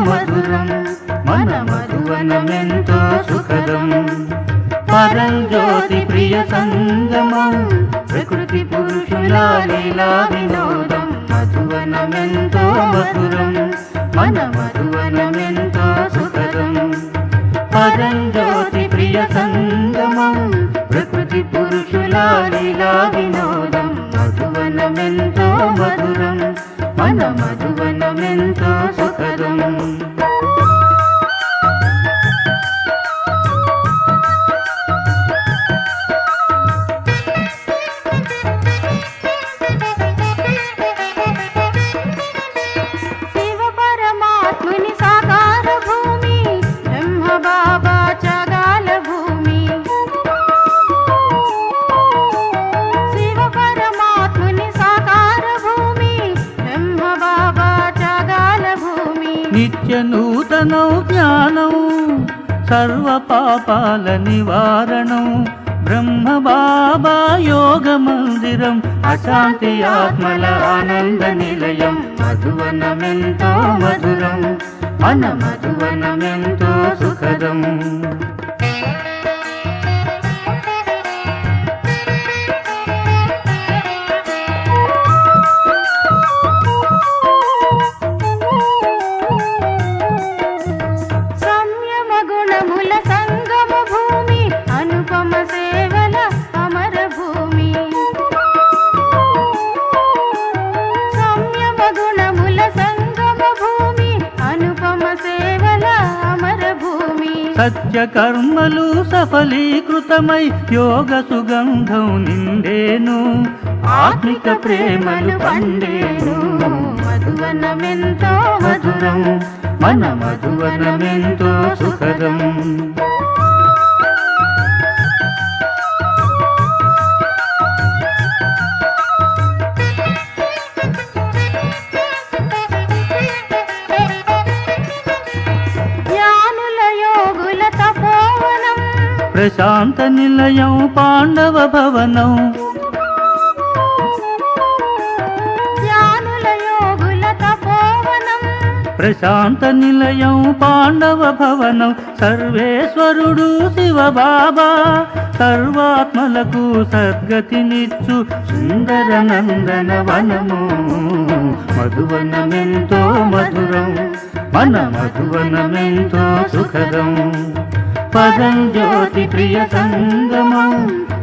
మధురం మన మధువనమెంతో సుఖదం పరంజ్యోతి ప్రియ సంగమం ప్రకృతి పురుషుల లీలా వినోదం మధువనమెంతో మధురం మన మధువనమెంతో సుఖదం పరంజ్యోతి ప్రియ సంగమం ప్రకృతి పురుషుల లీలా వినోదం మధువనమెంతో మధురం మన మధువనమెంతో సుఖదం నిత్య నూతనౌ జ్ఞానం సర్వ పాపాల నివారణం బ్రహ్మ బాబా యోగ మందిరం అశాంతి ఆత్మల ఆనంద నిలయం మధువనమెంతో మధురం మన మధువనమెంతో సుఖదం సత్య కర్మలు సఫలీకృతమై యోగ సుగంధం నిండేను ఆత్మిక ప్రేమలు పండేను మధువనమెంతో మధురం మన మధువనమెంతో సుఖదం ప్రశాంత నిలయం పాండవ భవనం ప్రశాంత నిలయం పాండవ భవనం సర్వేశ్వరుడు శివ బాబా సర్వాత్మలకు సద్గతినిచ్చు సుందర నందన వనము మధువనమెంతో మధురం మన మధువనమెంతో సుఖదం పరంజ్యోతి ప్రియ సంగమం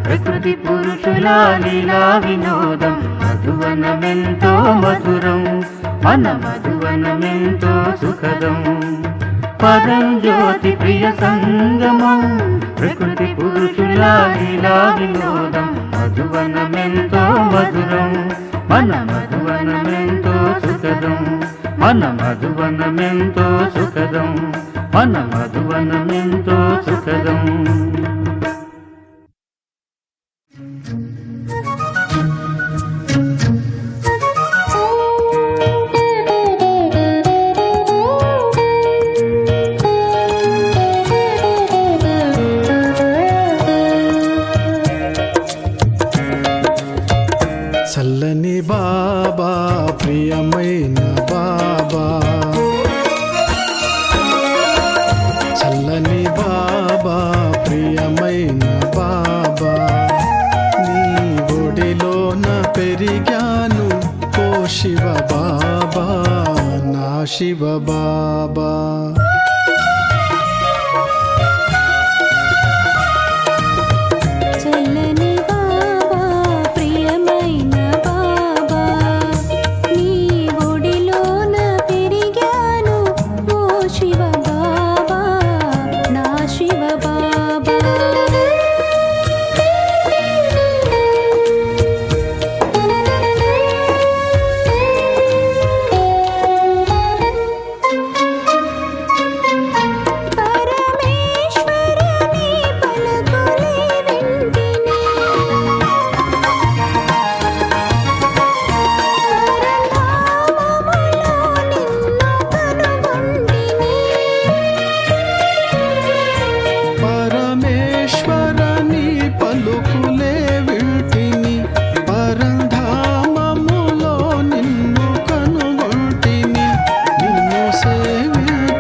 ప్రకృతి పురుషుల లీలా వినోదం మధువనమెంతో మధురం మన మధువనమెంతో సుఖదం పరంజ్యోతి ప్రియ సంగమం ప్రకృతి పురుషుల లీలా వినోదం మధువనమెంతో మధురం మన మధువనమెంతో సుఖదం మన మధువనమెంతో సుఖదం మన మధువనమెంతో సుఖదం చల్లని బాబా ప్రియమైన బాబా చల్లని బాబా ప్రియమైన బాబా నీ ఒడిలోన పెరిగాను ఓ శివ బాబా నా శివ బాబా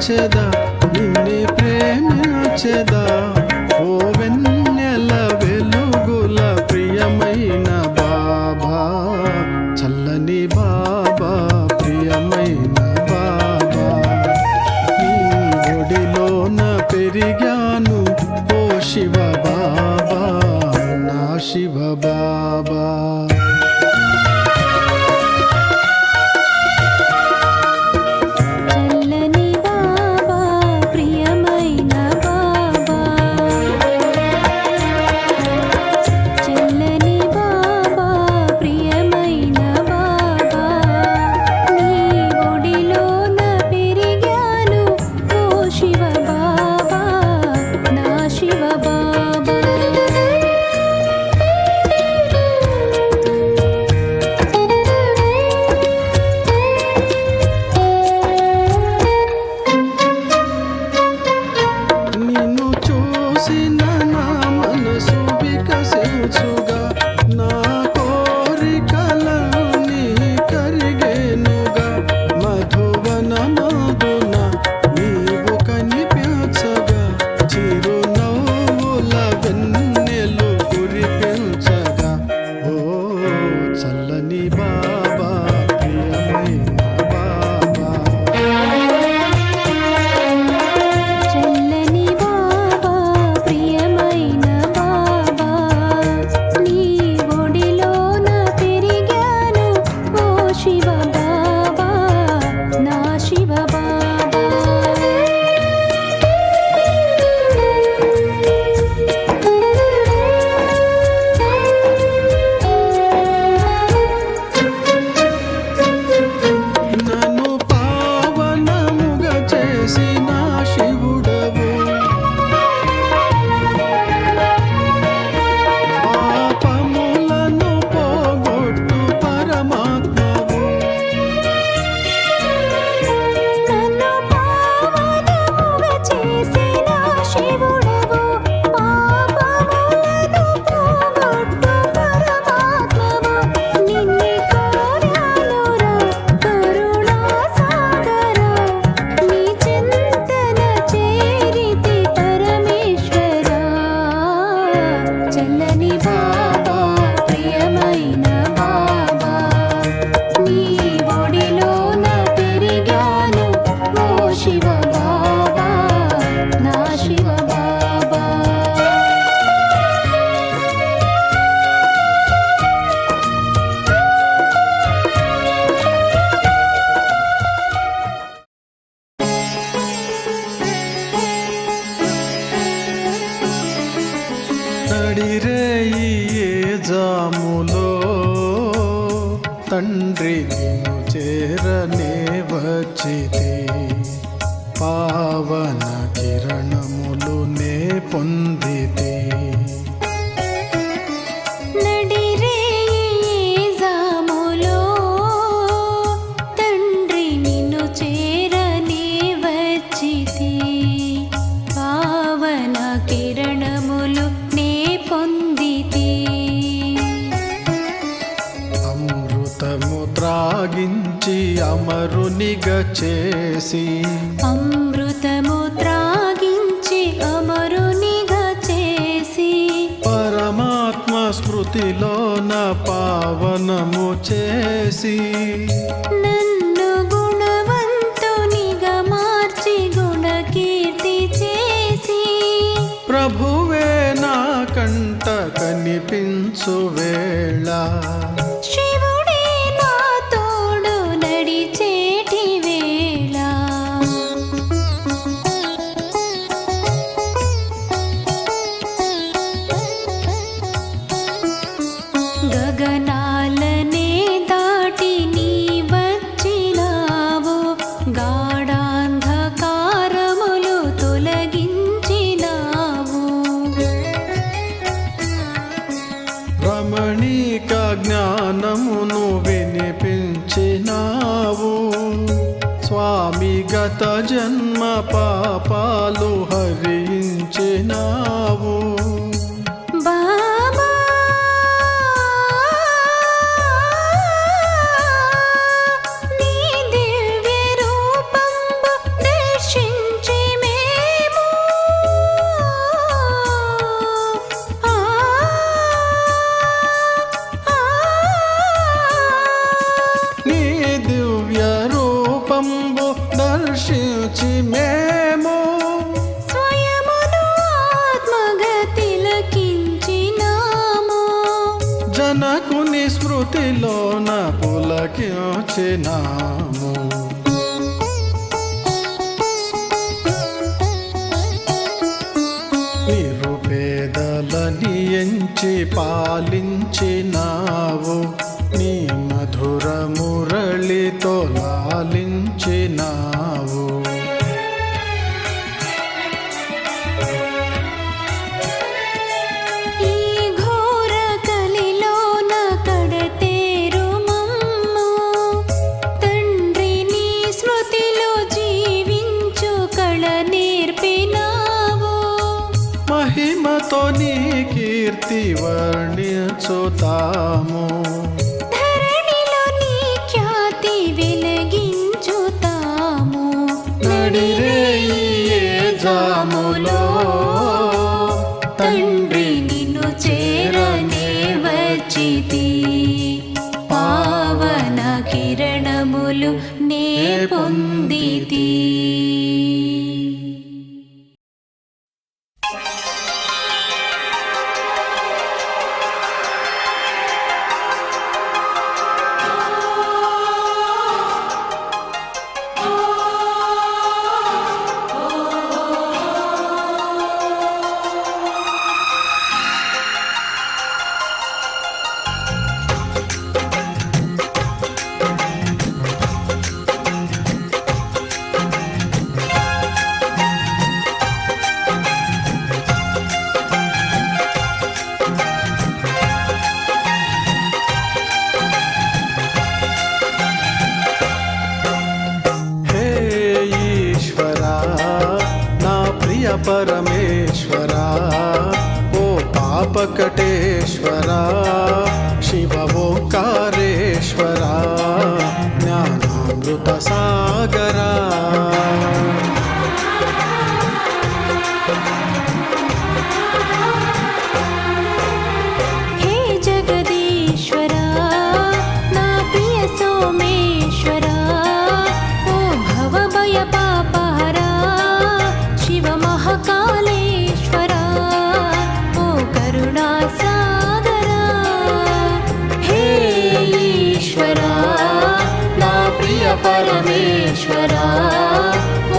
కొలిచెదా నిన్నే ప్రేమించెదా ఓ వెన్నెల వెలుగుల ప్రియమైన బాబా చల్లని బాబా ప్రియమైన బాబా నీ ఒడిలోన పెరిగాను ఓ శివ బాబా నా శివ బాబా చల్లని బాబా ప్రియమైన బాబా చల్లని బాబా ప్రియమైన బాబా నీ ఒడిలోన పెరిగాను ఓ శివ బాబా నా శివ బాబా నిన్ను చూసిన నా మనసు వికసించుగా నా కోరికలన్నీ కరిగేనుగా మధువనమాదున నీవు కనిపించగా చిరునవ్వుల వెన్నెలు కురిపించగా ఓ చల్లని బాబా ప్రియమైన బాబా చల్లని బాబా ప్రియమైన బాబా నీ ఒడిలోన పెరిగాను ఓ శివ బాబా నా శివ బాబా నన్ను పావనముగా చేసిన శివుడవు పాపములను పోగొట్టు పరమాత్మవు నన్ను పావనముగా చేసిన శివుడవు పాపములను పోగొట్టు పరమాత్మవు నిన్నే కోరానురా కరుణా సాగరా నీ చింతన చేరితి పరమేశ్వరా చల్లని బాబా ప్రియమైన బాబా నీ ఒడిలోన పెరిగాను ఓ శివ బాబా నా శివ బాబా నడిరేయి ఏ జాములో తండ్రి నిన్ను చేరనే వచ్చితే పావన కిరణములు నే పొందితే నడిరేయి జాములో తండ్రి నిన్ను చేరనే వచ్చితి పావన కిరణములు నే పొందితి అమృతము త్రాగించి అమరునిగా చేసి అమృతము త్రాగించి అమరునిగా చేసి పరమాత్మ స్మృతిలోన పావనము చేసి నన్ను గుణవంతునిగా మార్చి గుణకీర్తి చేసి ప్రభువే నా కంట కనిపించు వేళ శివుడే నా తోడు నడిచేటి వేళ గగనాలనే దాటి నీ వచ్చినావు గాఢాంధకారములు తొలగించినావు రమణీక జ్ఞానమును వినిపించినావు స్వామి గత జన్మ పాపాలు హరించినావు బాబా నీ దివ్య రూపంబు దర్శించినావు తరించి మేము స్వయమును ఆత్మగతిలకించినాము. జనకుని స్మృతిలోన పులకించినాము. నిరుపేదలని ఎంచి పాలించినావు, నీ మధుర మురళితో లాలించినావు. ఈ ఘోర కలిలోన కడతేరు మమ్ము, తండ్రి నీ స్మృతిలో జీవించు కళ నేర్పినావు. మహిమతో నీ కీర్తి వర్ణించుతాము, ధరణిలో నీ ఖ్యాతి వెలిగించుతాము. నడిరేయి ఏ జాములో తండ్రి నిన్ను చేరనే వచ్చితి, పావన కిరణములు నే పొందితి. హే ఈశ్వరా, నా ప్రియ పరమేశ్వరా, ఓ పాపకటేశ్వరా, శివ ఓంకారేశ్వరా, జ్ఞానామృత సాగరా. హే జగదీశ్వరా, నా ప్రియ సోమేశ్వరా, ఓ భవభయ పాపహరా, శివ మహాకాళేశ్వరా, ఓ కరుణా సాగరా. హే ఈశ్వరా, నా ప్రియ పరమేశ్వరా,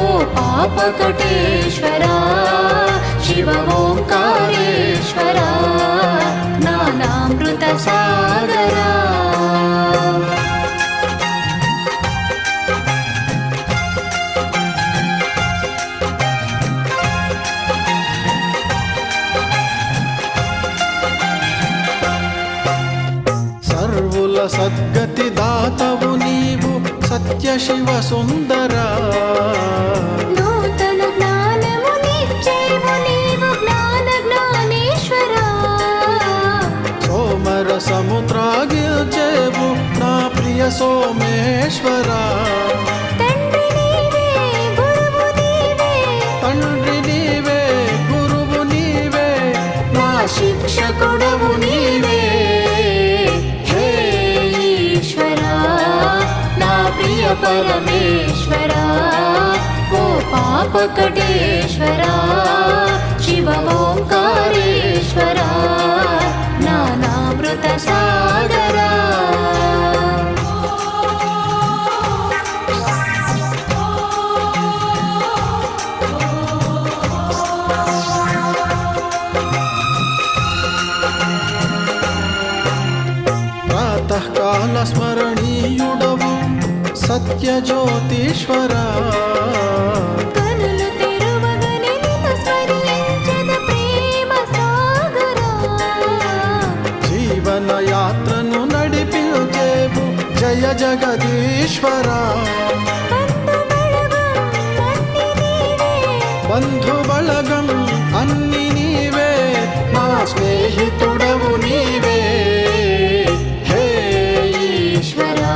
ఓ పాపకటేశ్వరా, శివ ఓంకారేశ్వరా, జ్ఞానామృత సాగరా. సర్వుల సద్గతి దాతవు నీవు, సత్య శివ సుందరా. నూతన జ్ఞానము నిచ్చేవు నీవు, జ్ఞాన జ్ఞానేశ్వరా. సోమర సముద్రాగిల్చేవు నా ప్రియ సోమేశ్వరా. తండ్రి నీవే, గురువు నీవే, తండ్రి నీవే, గురువు నీవే, నా శిక్షకుడవు నీవే. హే ఈశ్వరా, నా ప్రియ పరమేశ్వరా, ఓ పాపకటేశ్వరా, శివ ఓంకారేశ్వరా, జ్ఞానామృత సాగరా. ప్రాతకాల స్మరణీయుడవు సత్య జ్యోతిశ్వరా. కనులు తెరువగని నిన్ను స్మరించెద ప్రేమ సాగరా. జీవన యాత్రను నడిపించేవు జయ జగదీశ్వరా. బంధు బళగం అన్ని నీవే, నా స్నేహితుడవు నీవే. హే ఈశ్వరా,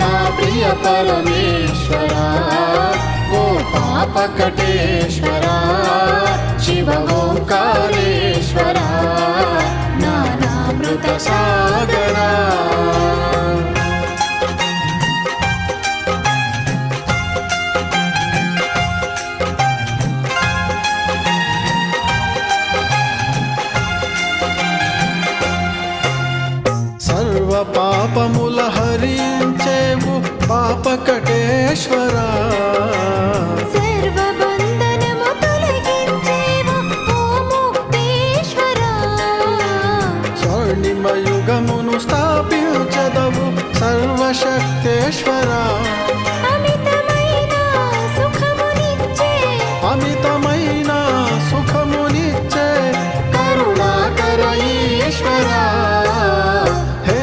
నా ప్రియ పరమేశ్వరా, ఓ పాపకటేశ్వరా, శివ ఓంకారేశ్వరా, జ్ఞానామృత సాగరా. పాపకటేశ్వరా సర్వబంధనము తొలగించేవు ఓ ముక్తేశ్వరా స్వర్ణిమయుగమును స్థాపించదవు సర్వశక్తేశ్వరా అమితమైన సుఖమునిచ్చే అమితమైన సుఖమునిచ్చే కరుణాకర ఈశ్వరా హే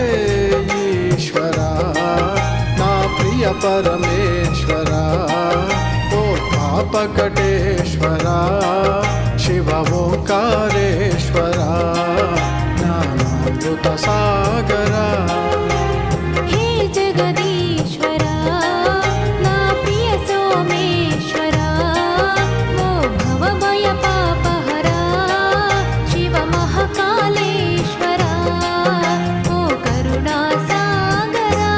ఈశ్వరా నా ప్రియ పరమేశ్వరా ఓ పాపకటేశ్వరా శివ ఓంకారేశ్వరా జ్ఞానామృత సాగరా హే జగదీశ్వరా నా ప్రియ సోమేశ్వరా ఓ భవభయ పాపహరా శివ మహాకాళేశ్వరా ఓ కరుణా సాగరా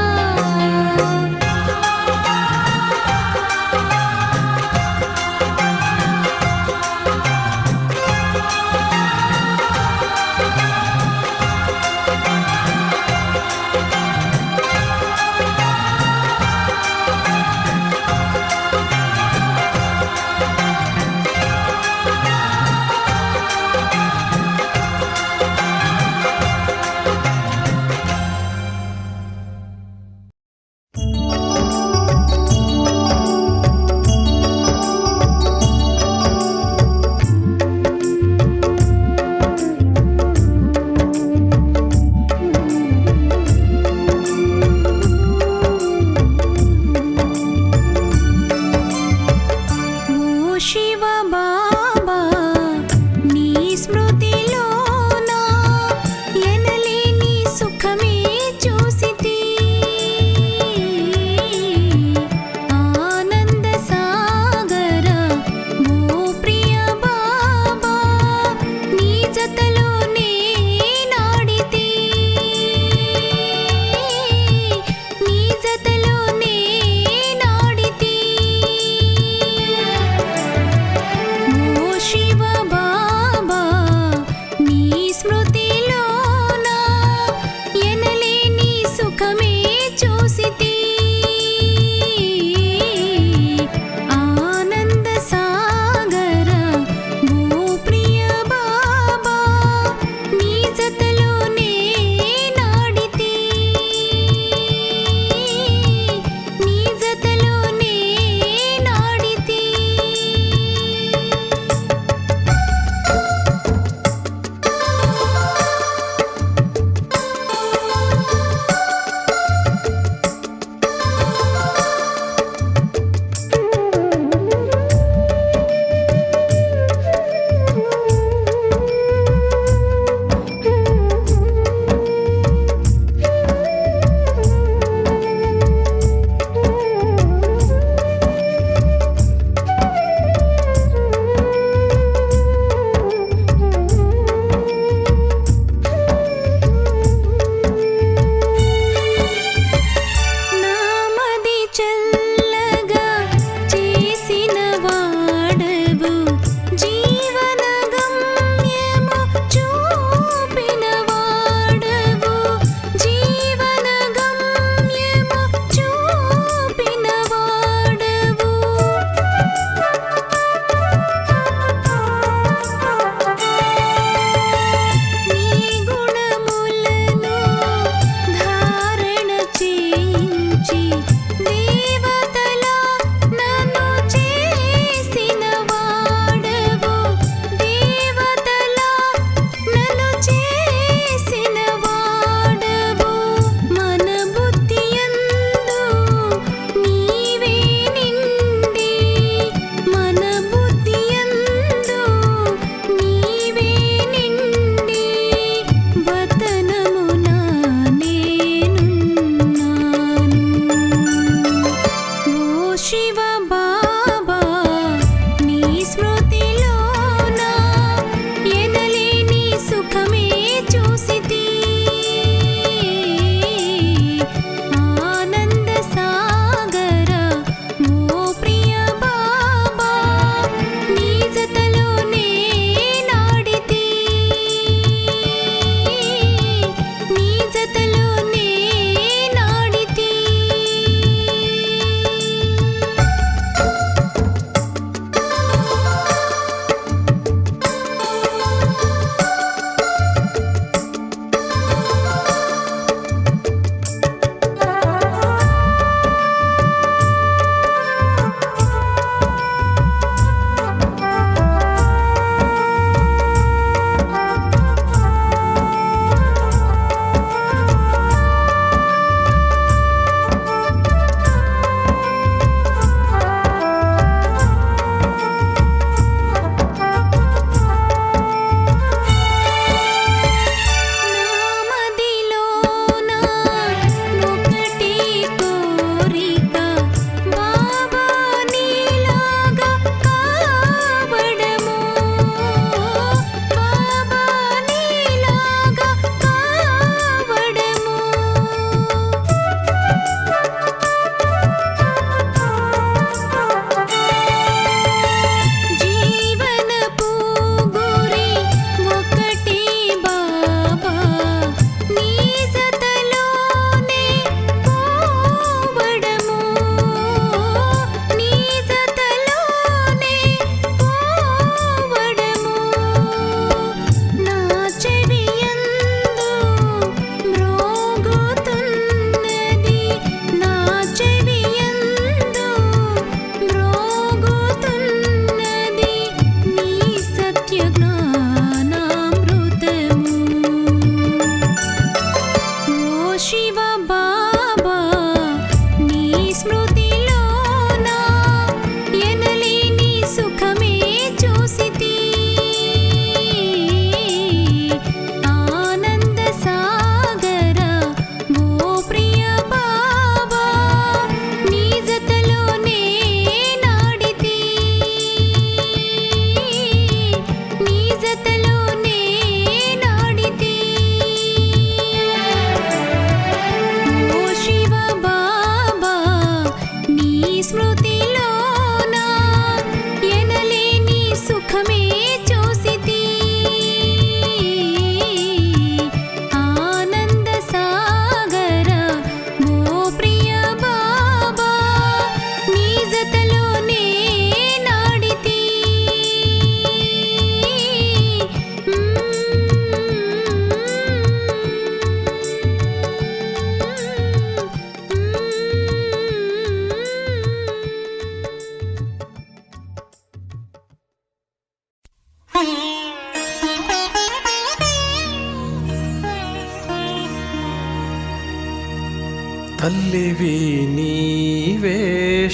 తల్లివి నీవే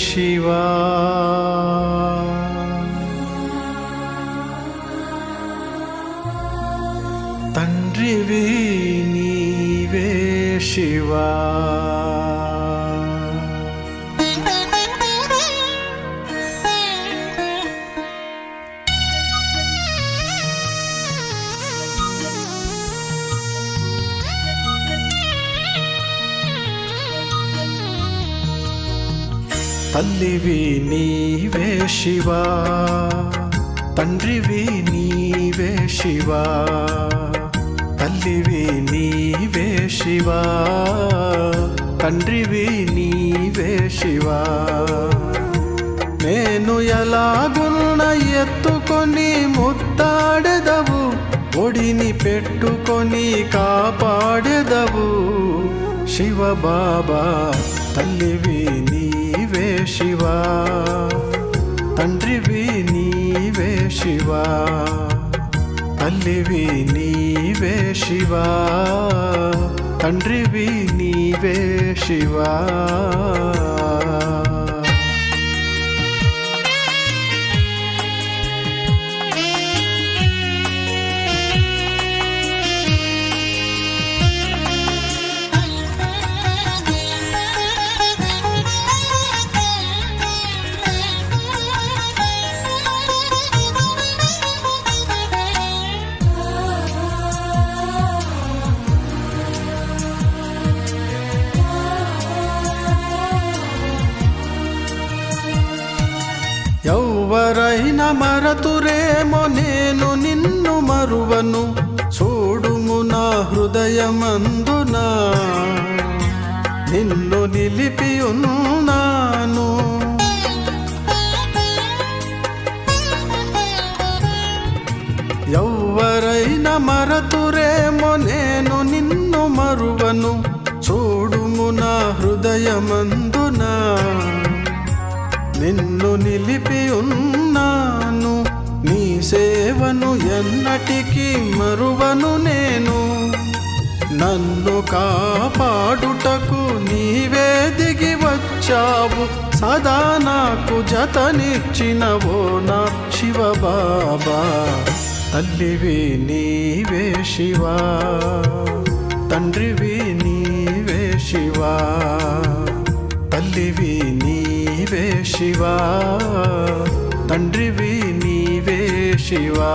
శివా, తండ్రివి నీవే శివా. తల్లివి నీవే శివా, తండ్రివి నీవే శివా, తల్లివి నీవే శివా, తండ్రివి నీవే శివా. నేను ఎలాగున్న ఎత్తుకొని ముద్దాడెదవు, ఒడిని పెట్టుకొని కాపాడెదవు శివ బాబా. తల్లివి నీవే శివా, తండ్రివి నీవే శివా, తల్లివి నీవే శివా, తండ్రివి నీవే శివా. ఎవరైనా మరతురేమో నేను నిన్ను మరువను, చూడుము నా హృదయమందున నిన్ను నిలిపి ఉన్నాను. ఎవరైనా మరతురేమో నేను నిన్ను మరువను, చూడుము నా హృదయమందున నిన్ను నిలిపి ఉన్నాను. నీ సేవను ఎన్నటికీ మరువను నేను, నన్ను కాపాడుటకు నీవే దిగి వచ్చావు, సదా నాకు జతనిచ్చినవో నా శివ బాబా. తల్లివి నీవే శివా, తండ్రివి నీవే శివా, తల్లివి నీవే శివా, తండ్రివి నీవే శివా.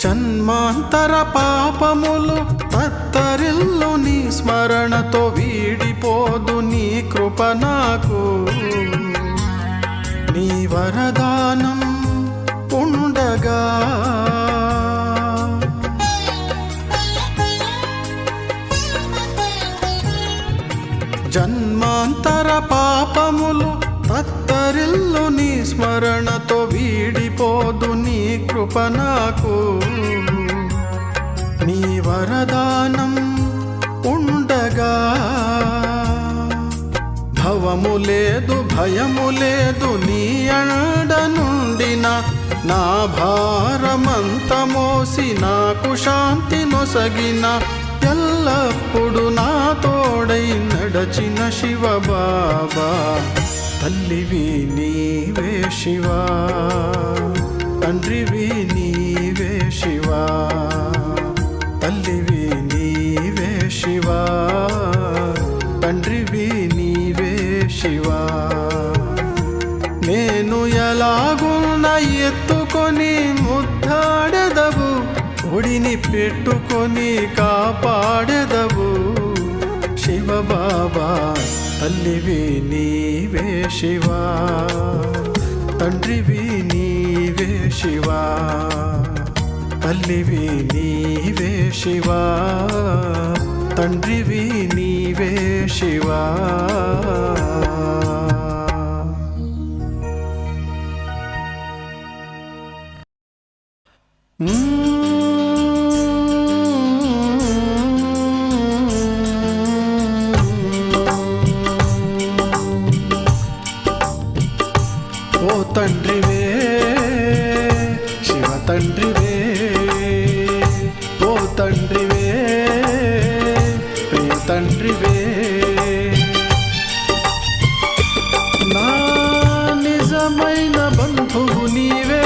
జన్మాంతర పాపములు తత్తరిల్లు నీ స్మరణతో వీడిపోదు నీ కృప నాకు, నీ వరదానం ఉండగా జన్మాంతర పాపములు తత్తరిల్లు నీ స్మరణతో వీడిపోదు నీ కృప నాకు, నీ వరదానం ఉండగా భవము లేదు భయము లేదు నీ అండ నుండిన, నా భారమంత మోసి నాకు శాంతి నొసగిన, ఎల్లప్పుడు నా తోడై నడచిన శివ బాబా. తల్లివి నీవే శివా, తండ్రివి నీవే శివా, తల్లివి నీవే శివా, తండ్రివి నీవే శివా. నేను ఎలాగున్న ఎత్తుకొని ముద్దాడెదవు, ఒడిని పెట్టుకొని కాపాడెదవు శివ బాబా. తల్లివి నీవే శివా, తండ్రివి నీవే శివా, తల్లివి నీవే శివా, తండ్రివి నీవే శివా. ఓ తండ్రివే శివ తండ్రివే, ఓ తండ్రివే ప్రియ తండ్రివే, నా నిజమైన బంధువు నీవే.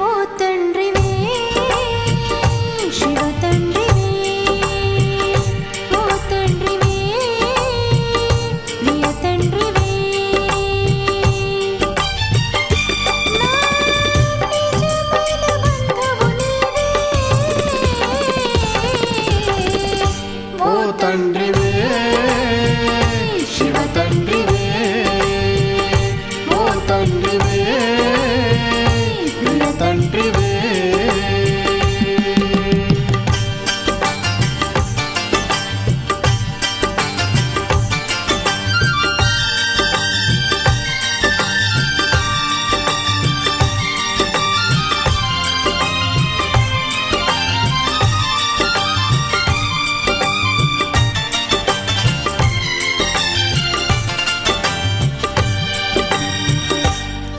ఓ తండ్రివే శివ తండ్రివే, ఓ తండ్రివే ప్రియ తండ్రివే, నా నిజమైన బంధువు నీవే. ఓ తండ్రివే శివ తండ్రివే, ఓ తండ్రివే ప్రియ తండ్రివే.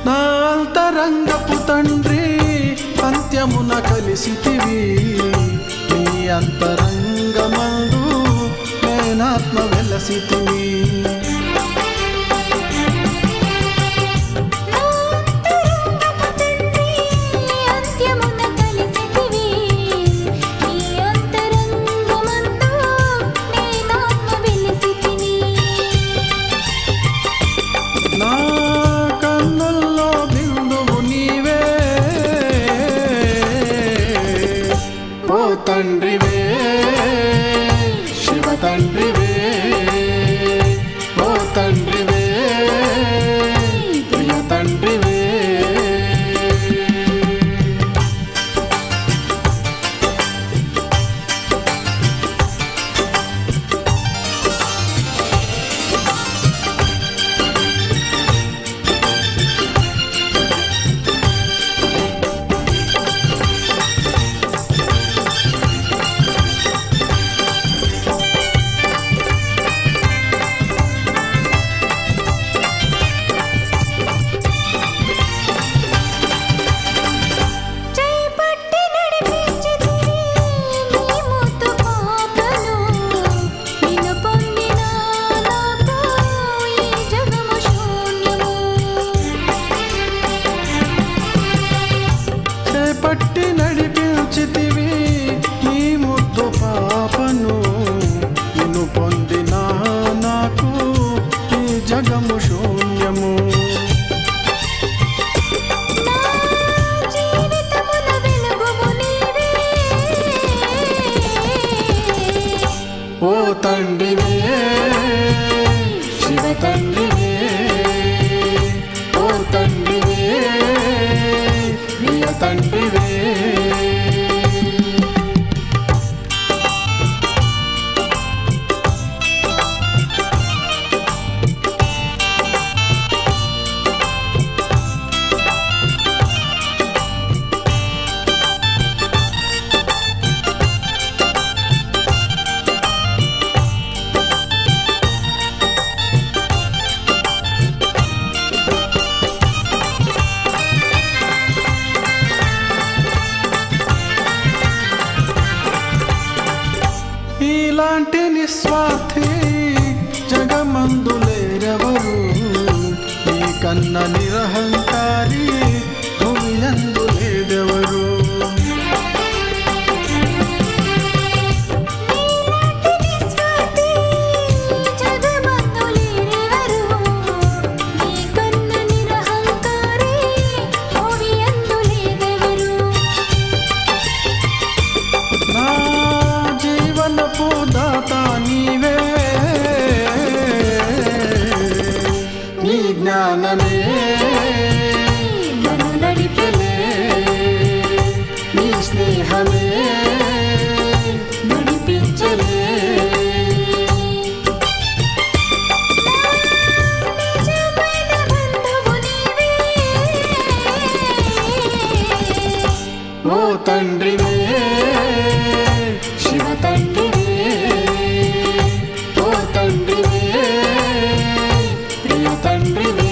నా అంతరంగపు తండ్రి అంత్యమున కలిసితివి, నీ అంతరంగమందు నేనాత్మ వెలసితివి. నా అంతరంగపు తండ్రి అంత్యమున కలిసితివి, నీ అంతరంగమందు నేనాత్మ వెలసితిని. నా కన్నుల్లో బిందువు నీవే, ఓ తండ్రివే శివ తండ్రివే, ఓ తండ్రివే ప్రియ తండ్రివే. చేపట్టి నడిపించితివి నీ ముద్దు పాపను, నిన్ను పొందిన నాకు ఈ జగము శూన్యము. చేపట్టి నడిపించితివి నీ ముద్దు పాపను, నిన్ను పొందిన నాకు ఈ జగము శూన్యము. నా జీవితమున వెలుగువు నీవే. ఓ తండ్రివే శివ తండ్రివే, ఓ తండ్రివే ప్రియ తండ్రివే. ఇలాంటి నిస్వార్థి జగమందు లేరెవరు, నీ కన్న నిరహంకారి భూమియందు లేదెవరు. నీలాంటి నిస్వార్థి జగమందు లేరెవరు, నీ కన్న నిరహంకారి భూమియందు లేదెవరు. నా జీవనపు దాత నీవే, నీ జ్ఞానమే నన్ను నడిపెను తండ్రివే శివ తండ్రివే ఓ తండ్రివే ప్రియ తండ్రివే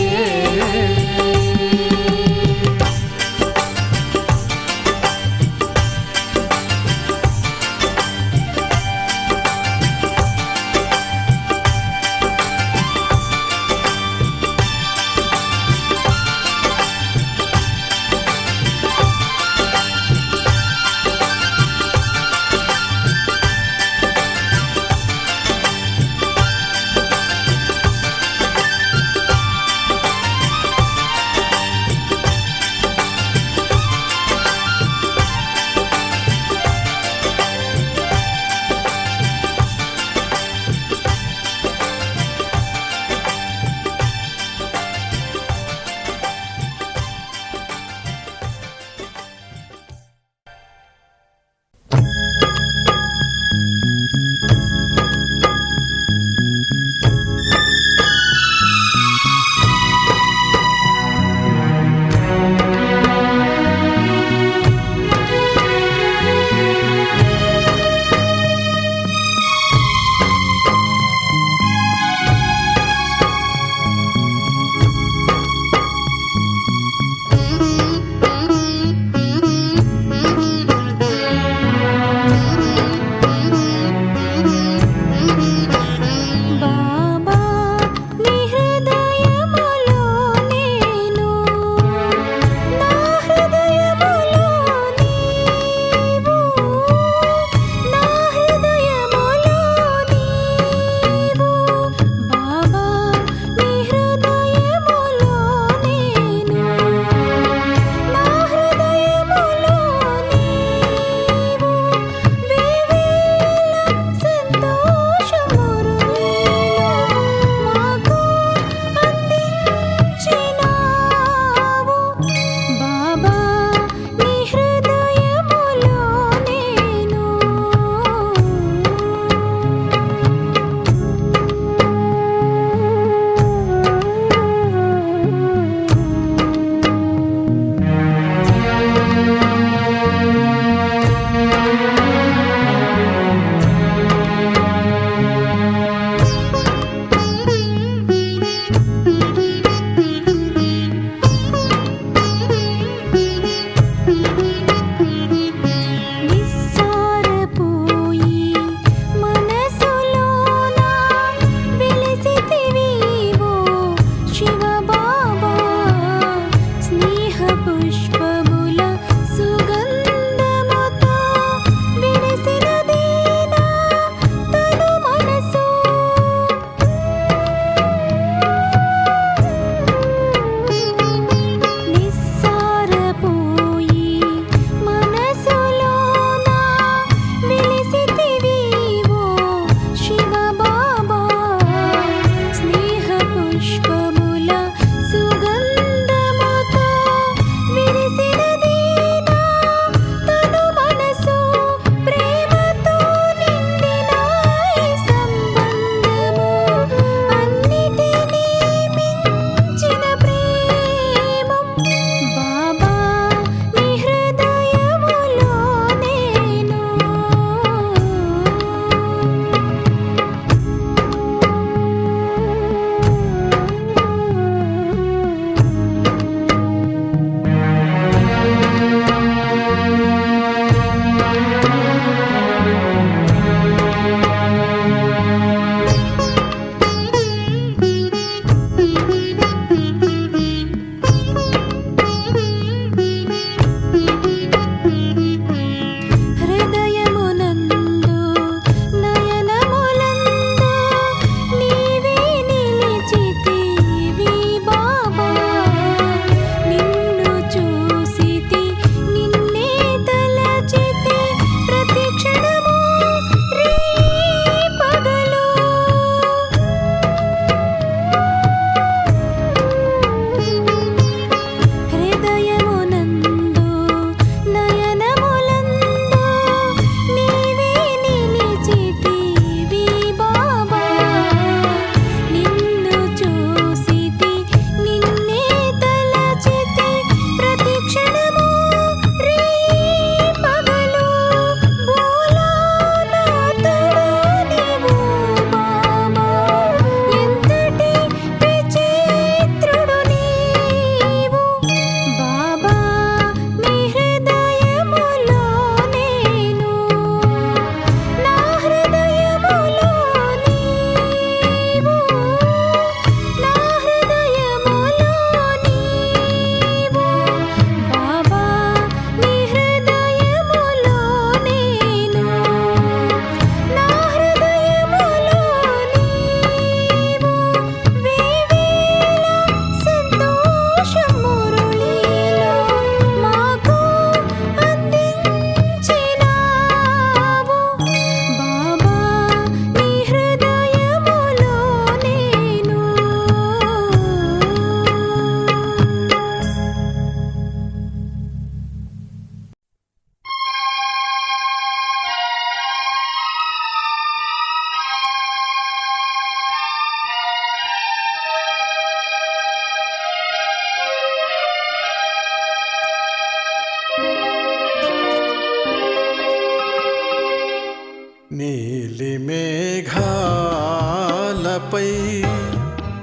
మేఘాలపై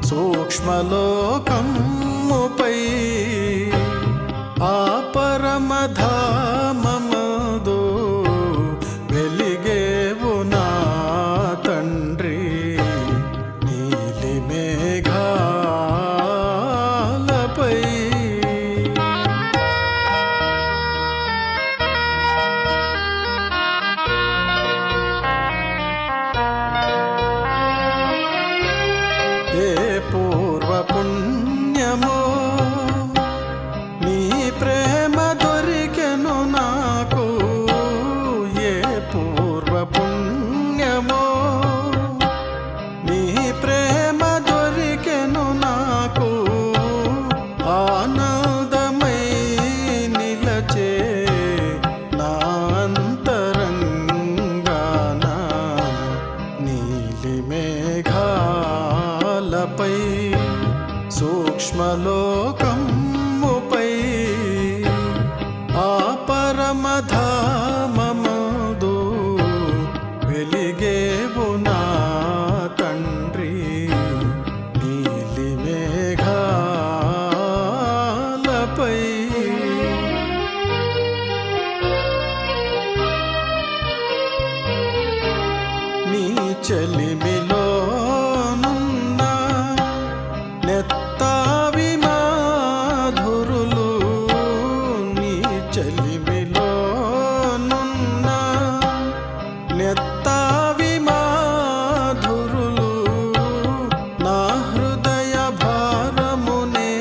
సూక్ష్మలోకముపై ఆ పరమధామమదో వెలిగేవు నా తండ్రి నీలి మేఘాలపై. ఏ పూర్వ పుణ్యమో నీ ప్రేమ దొరికెను నాకు, ఏ పూర్వ పుణ్యమో నీ ప్రేమ దొరికెను నాకు, ఆనందమై నిలచే నా అంతరంగాన నీలి మేఘాలపై సూక్ష్మలోకముపై ఆ పరమధామమదో వెలిగేవు నా తండ్రి నీలి మేఘాలపై. నీ చెలిమిలోనున్న నెత్తావి మాధురులు, నీ చెలిమిలోనున్న నెత్తావి మాధురులు నా హృదయ భారమునే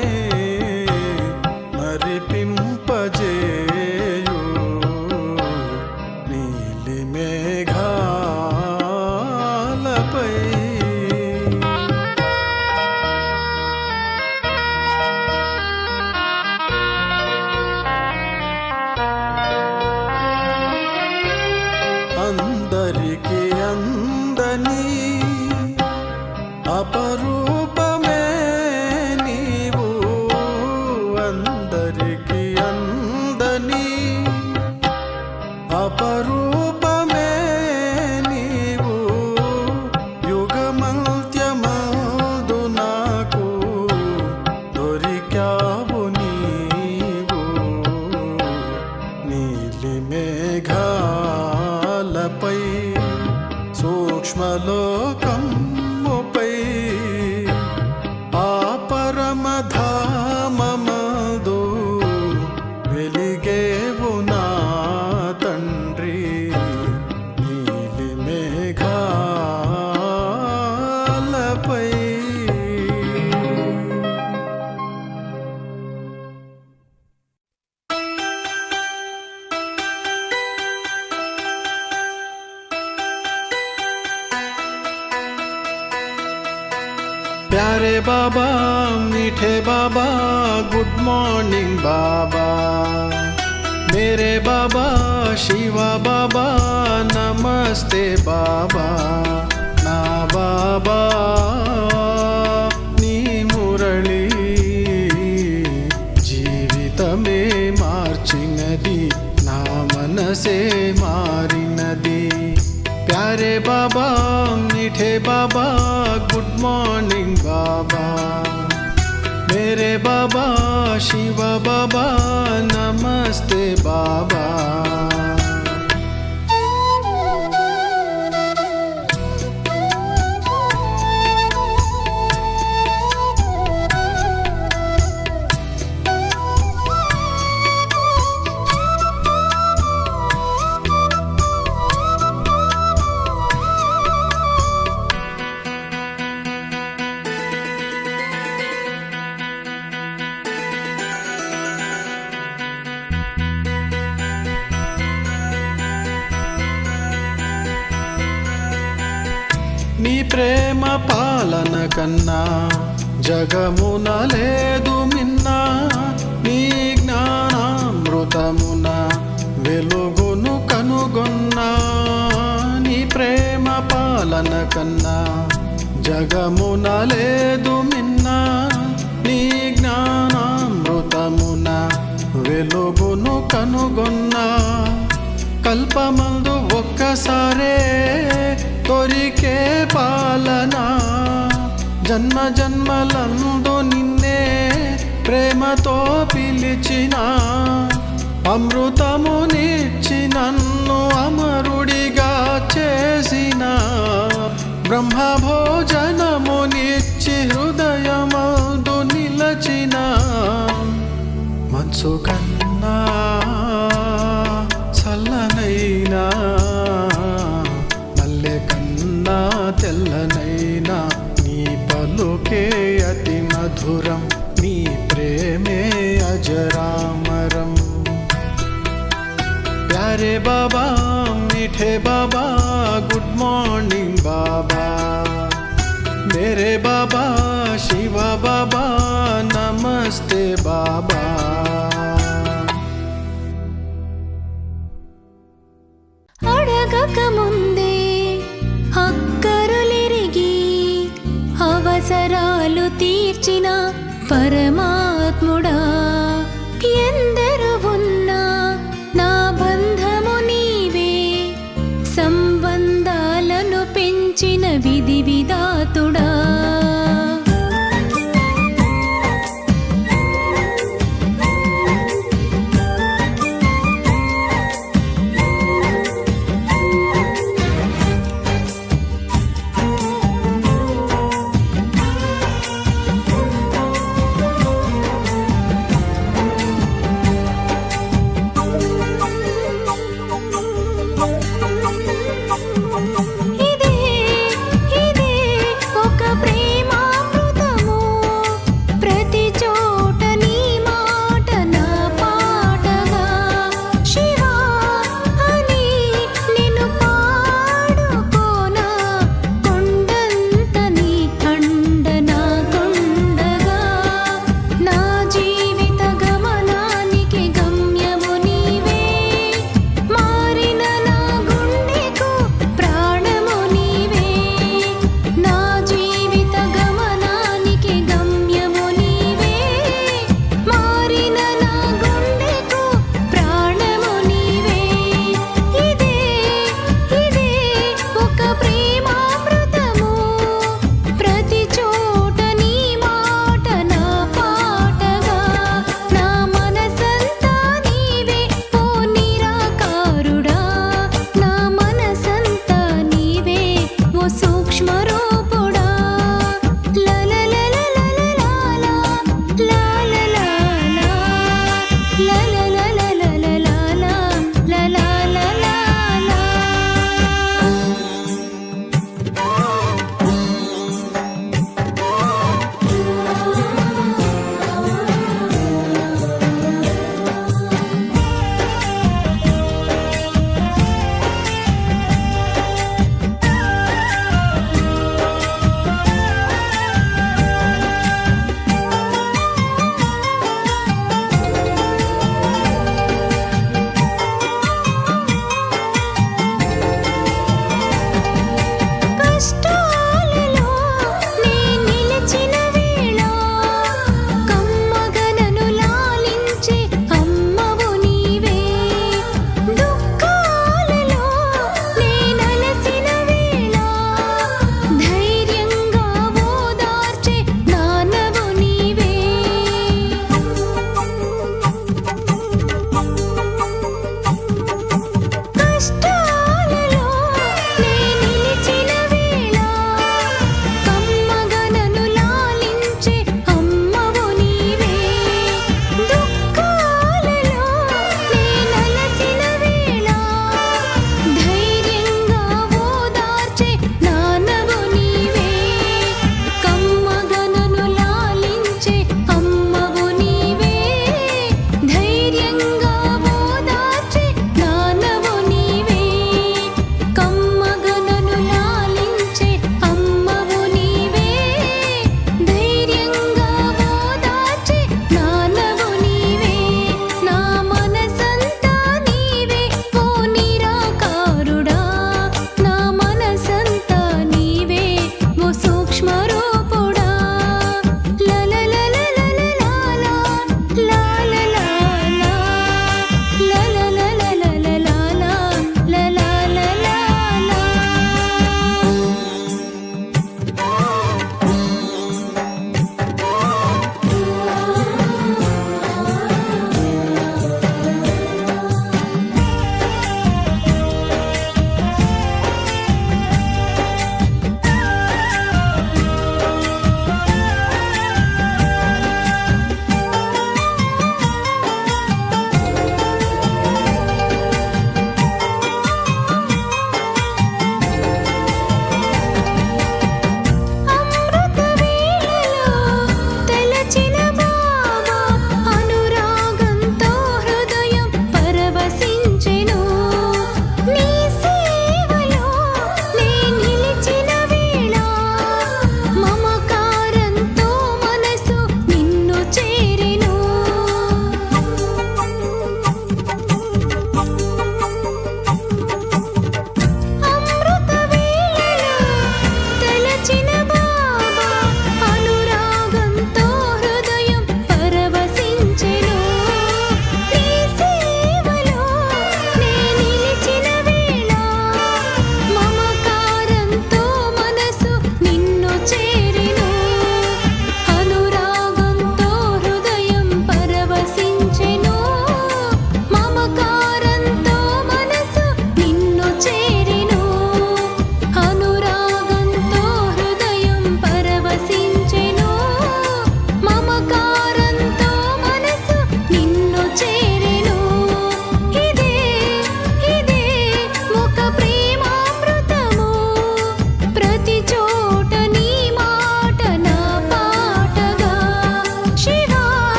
మరిపింపజేయు నీలి మేఘాలపై. అందరికి అందని అపరూపమే నీవు, అందరికి అందని అపరూపమే నీవు, యుగమల్త్యమందు నాకు దొరికావు నీవు నీలి మేఘాలపై సూక్ష్మలోకముపై ఆ పరమధామమదో వెలిగేవు నా తండ్రి నీలి మేఘాలపై. प्यारे बाबा मीठे बाबा गुड मॉर्निंग बाबा, मेरे बाबा शिवा बाबा नमस्ते बाबा, ना बाबा नी मुरली जीवितमे మార్చినది నా మనసే మారినది. प्यारे बाबा मीठे बाबा गुड मॉर्निंग बाबा, मेरे बाबा शिवा बाबा नमस्ते बाबा. నీ ప్రేమ పాలన కన్నా జగమున లేదు మిన్నా, నీ జ్ఞానామృతమున వెలుగును కనుగొన్నా. నీ ప్రేమ పాలన కన్నా జగమున లేదు మిన్నా, నీ జ్ఞానామృతమున వెలుగును కనుగొన్నా. కల్పమందు ఒక్కసారే తొరికే పాలన జన్మ జన్మలందు నిన్నే ప్రేమతో పిలిచిన అమృతమునిచ్చి నన్ను అమరుడిగా చేసిన బ్రహ్మ భోజనమునిచ్చి హృదయమందు నిలచిన మనసు కన్నా చల్లనైనా మల్లె కన్నా తెల్లనైనా నీ పలుకే అతి మధురం నీ ప్రేమే అజరామరం प्यारे बाबा मीठे बाबा गुड मॉर्निंग बाबा मेरे बाबा शिवा बाबा नमस्ते बाबा అడగక ముందే అక్కరులెరిగి అవసరాలు తీర్చిన పరమాత్ముడా ఎందరు ఉన్నా నా బంధము నీవే సంబంధాలను పెంచిన విధి విధాతుడా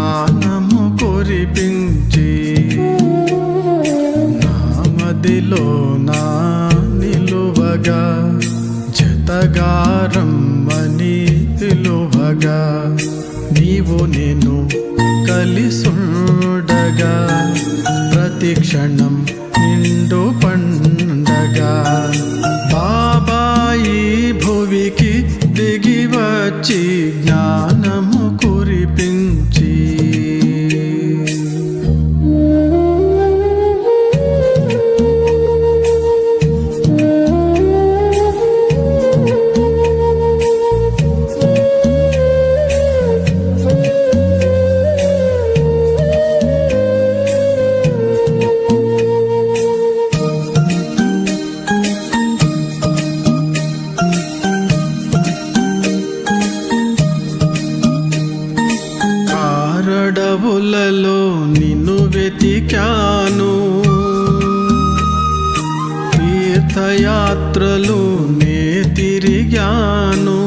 జ్ఞానము కురిపించి నా మదిలో నా నిలువగా జతగారమ్మని పిలువగా నీవు నేను కలిసుండగా ప్రతి క్షణం నిండు పండగా బాబా ఈ భువికి దిగి వచ్చి జ్ఞానము కురిపించి కారడవులలో నిన్ను వెతికాను తీర్థయాత్రలు నే తిరిగాను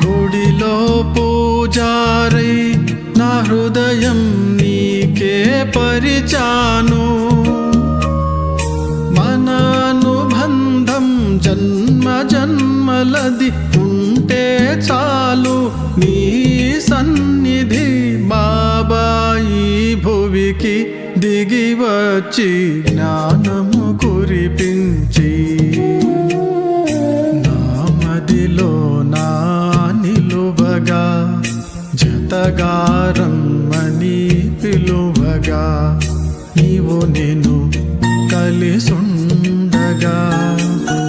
గుడిలో పూజారై నా హృదయం నీకే పరిచాను మన అనుబంధం జన్మ జన్మలది ఉంటే చాలు నీ సన్నిధి బాబా ఈ భువికి దిగి వచ్చి జ్ఞానము కురిపించి నా మదిలో నా నిలువగా జతగారమ్మని పిలువగా నీవు నేను కలిసుండగా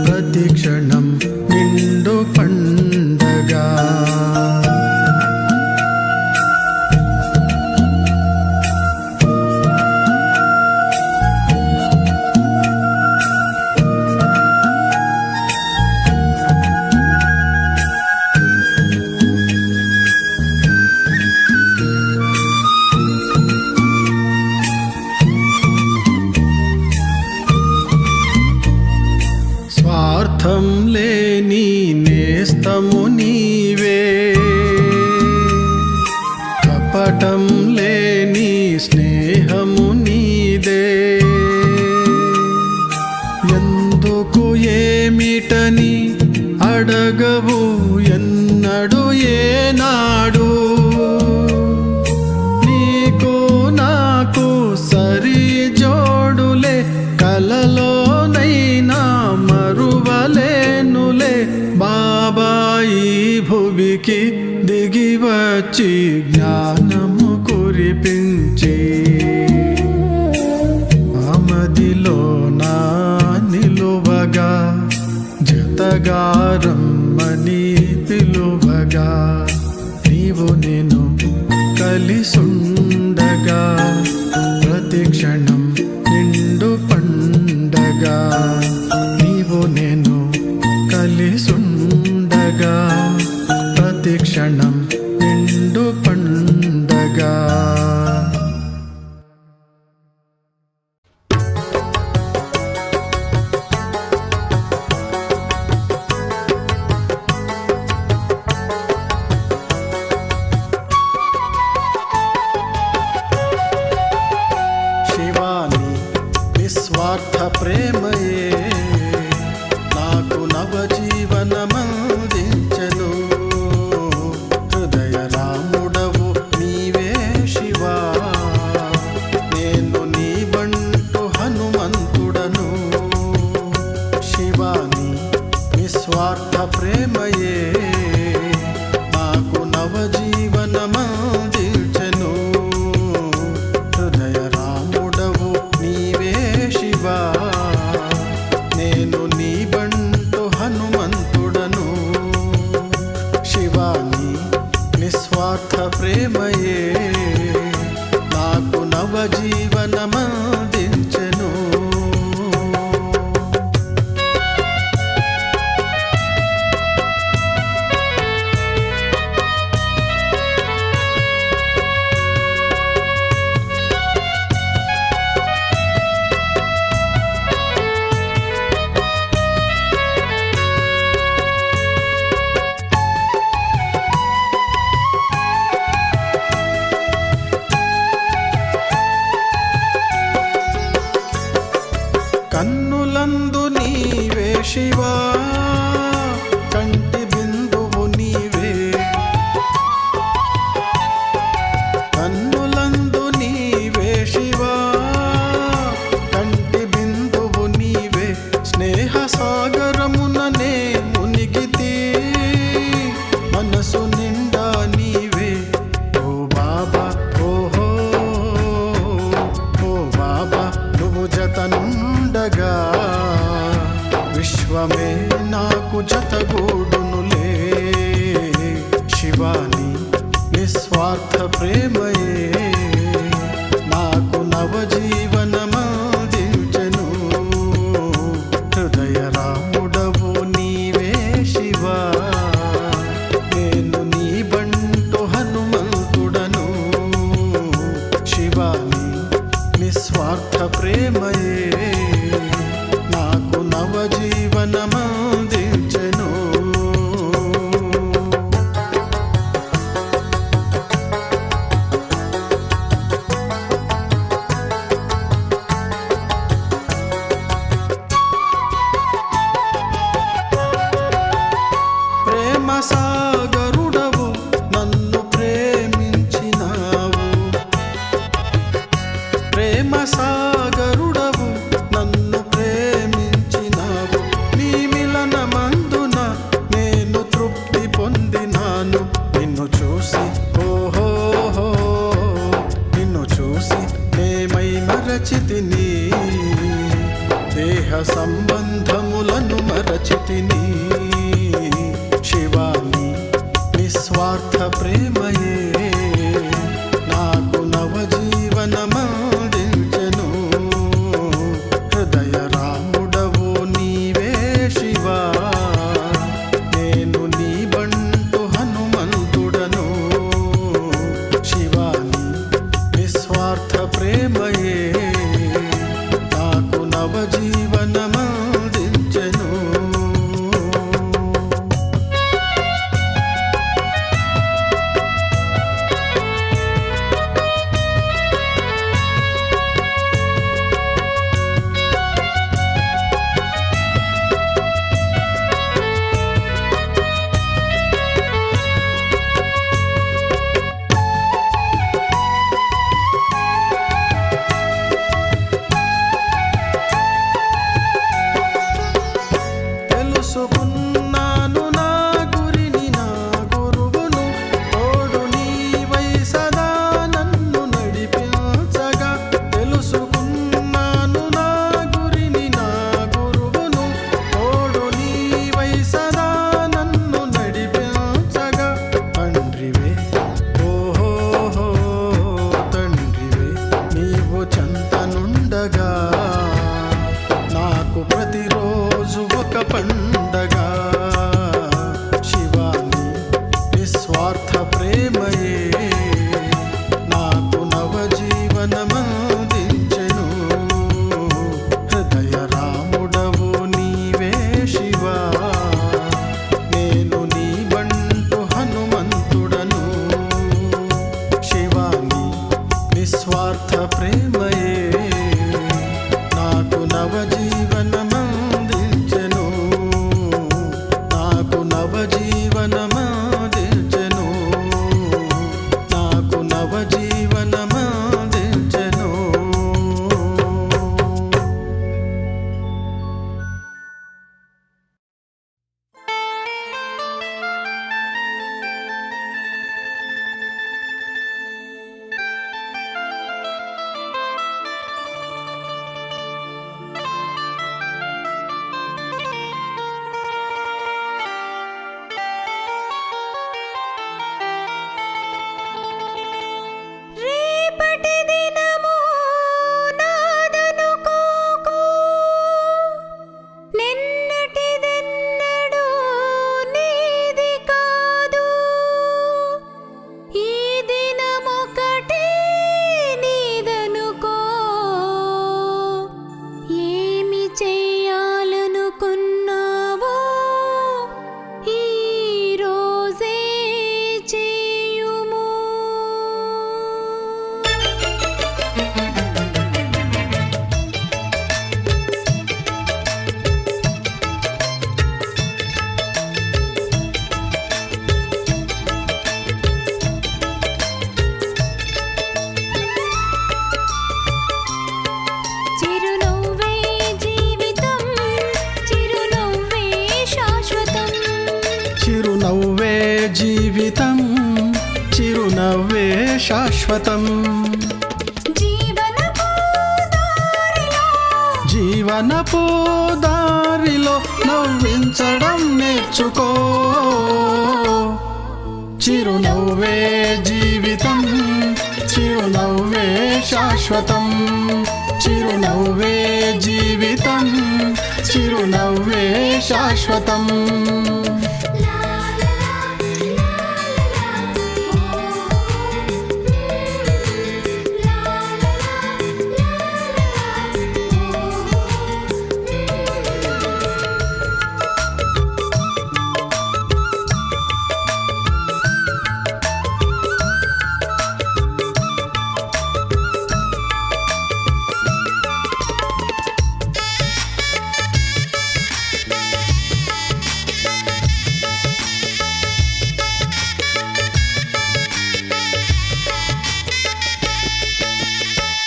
ప్రతి క్షణం నిండు పండగా స్వార్థం లేని నేస్తము నీవే కపటం లేని స్నేహము నీదే ఎందుకు ఏమిటని అడగవు ఎన్నడు ఏనాడు నీకు నాకు సరి జోడులే కలలోనైనా మరువలేనులే బాబా ఈ భువికి దిగి వచ్చి జ్ఞానము కురిపించి ఆమదిలో నా నిలువగా జతగారమ్మని పిలువగా నీవు నేను కలిసుండగా ప్రతి క్షణం నిండు పండగా నీవు నేను కలిసుండగా ప్రతి క్షణం నిండు పండగా శివాని నిస్వార్థ ప్రేమయే నాకు నవజీవనమందించెను హృదయ రాముడవు నీవే శివా నేను నీ బంటు హనుమంతుడను శివాని నిస్వార్థ ప్రేమయే నాకు నవజీవనమందించెను హృదయ రాముడవు నీవే శివా నేను నీ బంటు హనుమంతుడను శివాని నిస్వార్థ ప్రేమయే నాకు నవజీవనమందించెను జతగూడునులే శివాని నిస్వార్థ ప్రేమయే నాకు నవజీవనమందించెను హృదయ రాముడవు నీవే శివా నేను నీ బంటు హనుమంతుడను శివాని నిస్వార్థ ప్రేమయే నాకు నవజీవనమందించెను ప్రేమ సాగరుడవు నన్ను ప్రేమించినావు ప్రేమ సాగరుడవు నన్ను ప్రేమించినావు నీ మిలనమందున నేను తృప్తి పొందినాను నిన్ను చూసి ఓహోహో నిన్ను చూసి నేమై మరచితిని దేహ సంబంధములను మరచితిని శివాని నిస్వార్థ ప్రేమయే నాకు నవజీవనమందించెను హృదయ రాముడవు నీవే శివా నేను నీ బంటు హనుమంతుడను శివాని నిస్వార్థ ప్రేమయే నాకు నవజీవనమందించెను తెలుసుకున్నాను నా గురిని నా గురువును తోడు నీవై సదా నన్ను నడిపించగా తెలుసుకున్నాను నా గురిని నా గురువును తోడు నీవై సదా నన్ను నడిపించగా తండ్రివే ఓహోహో తండ్రివే నీవు చెంతనుండగా నాకు ప్రతిరోజు ఒక పండగ శివాని నిస్వార్థ ప్రేమయే నాకు నవజీవనమందించెను హృదయ రాముడవు నీవే శివా నేను నీ బంటు హనుమంతుడను శివాని నిస్వార్థ ప్రేమయే నాకు నవజీవనమందించెను నాకు నవజీవనమందించెను నాకు నవజీవనమందించెను రేపటి దినము నాదనుకోకు నిన్నటిదెన్నడూ నీది కాదు ఈ దినమొకటే నీదనుకో ఏమి చెయ్యాలనుకున్నావో ఈ రోజే చేయుము చిరునవ్వే జీవితం చిరునవ్వే శాశ్వతం చిరునవ్వే జీవితం చిరునవ్వే శాశ్వతం జీవనపు దారిలో జీవనపు దారిలో నవ్వించడం నేర్చుకో. చిరునవ్వే జీవితం, చిరునవ్వే శాశ్వతం. చిరునవ్వే జీవితం, చిరునవ్వే శాశ్వతం.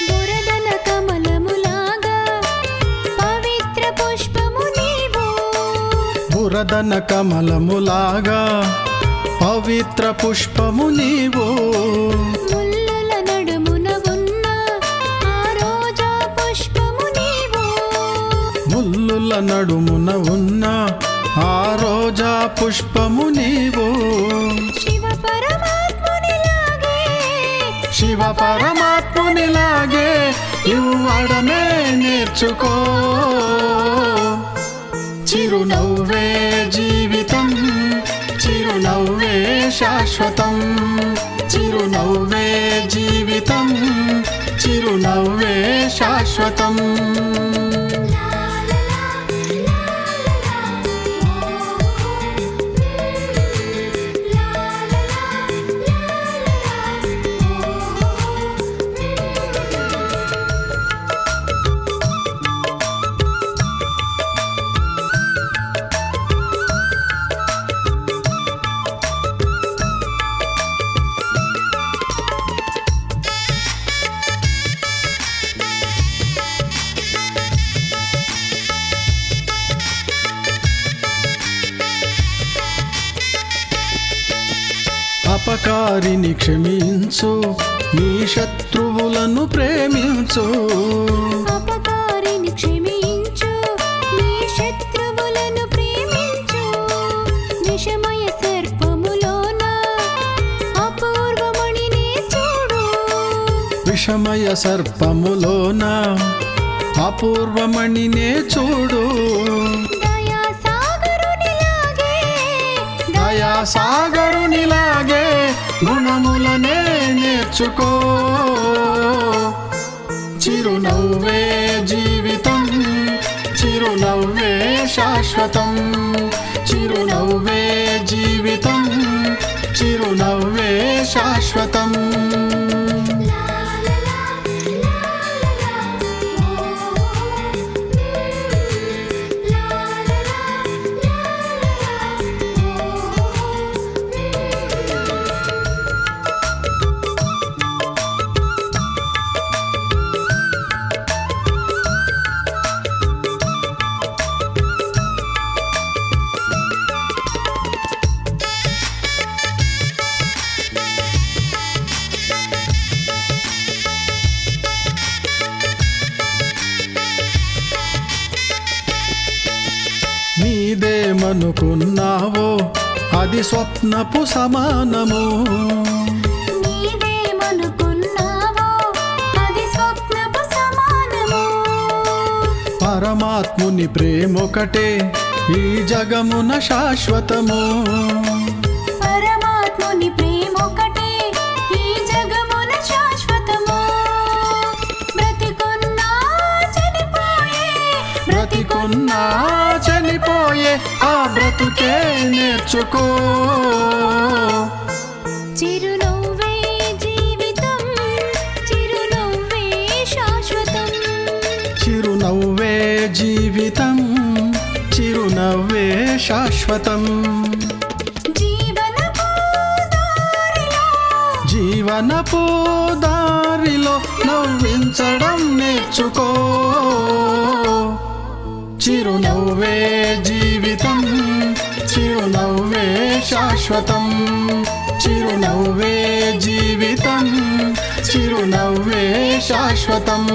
బురదన కమలములాగా పవిత్ర పుష్పము నీవు. బురదన కమలములాగా పవిత్ర పుష్పము నీవు. ముల్లుల నడుమున ఉన్న ఆ రోజా పుష్పము నీవు. ముల్లుల నడుమున ఉన్న ఆ రోజా పుష్పము నీవు. శివ పరమాత్మునిలాగే శివ పరమాత్మునిలాగే ఇవ్వడమే నేర్చుకో. చిరునవ్వే జీవితం, చిరునవ్వే శాశ్వతం. చిరునవ్వే జీవితం, చిరునవ్వే శాశ్వతం. అపకారిని క్షమించు, నీ శత్రువులను ప్రేమించు. అపకారిని క్షమించు, నీ శత్రువులను ప్రేమించు. విషమయ సర్పములోన అపూర్వమణినే చూడు. విషమయ సర్పములోన అపూర్వమణినే చూడు. దయాసాగరునిలాగే గుణములనే నేర్చుకో. చిరునవ్వే జీవితం, చిరునవ్వే శాశ్వతం. చిరునవ్వే జీవితం, చిరునవ్వే శాశ్వతం. నీదేమనుకున్నావో అది స్వప్నపు సమానము. నీవేమనుకున్నావో అది స్వప్నపు సమానము. పరమాత్ముని ప్రేమొకటే ఈ జగమున శాశ్వతము. పరమాత్ముని ప్రేమొకటే ఈ జగమున శాశ్వతము. బ్రతికున్నా చనిపోయే ఆ బ్రతుకే నేర్చుకో. చిరునవ్వే జీవితం, చిరునవ్వే శాశ్వతం. చిరునవ్వే జీవితం, చిరునవ్వే శాశ్వతం. జీవనపు దారిలో నవ్వించడం నేర్చుకో. చిరునవ్వే జీవితం, చిరునవ్వే శాశ్వతం. చిరునవ్వే జీవితం, చిరునవ్వే శాశ్వతం.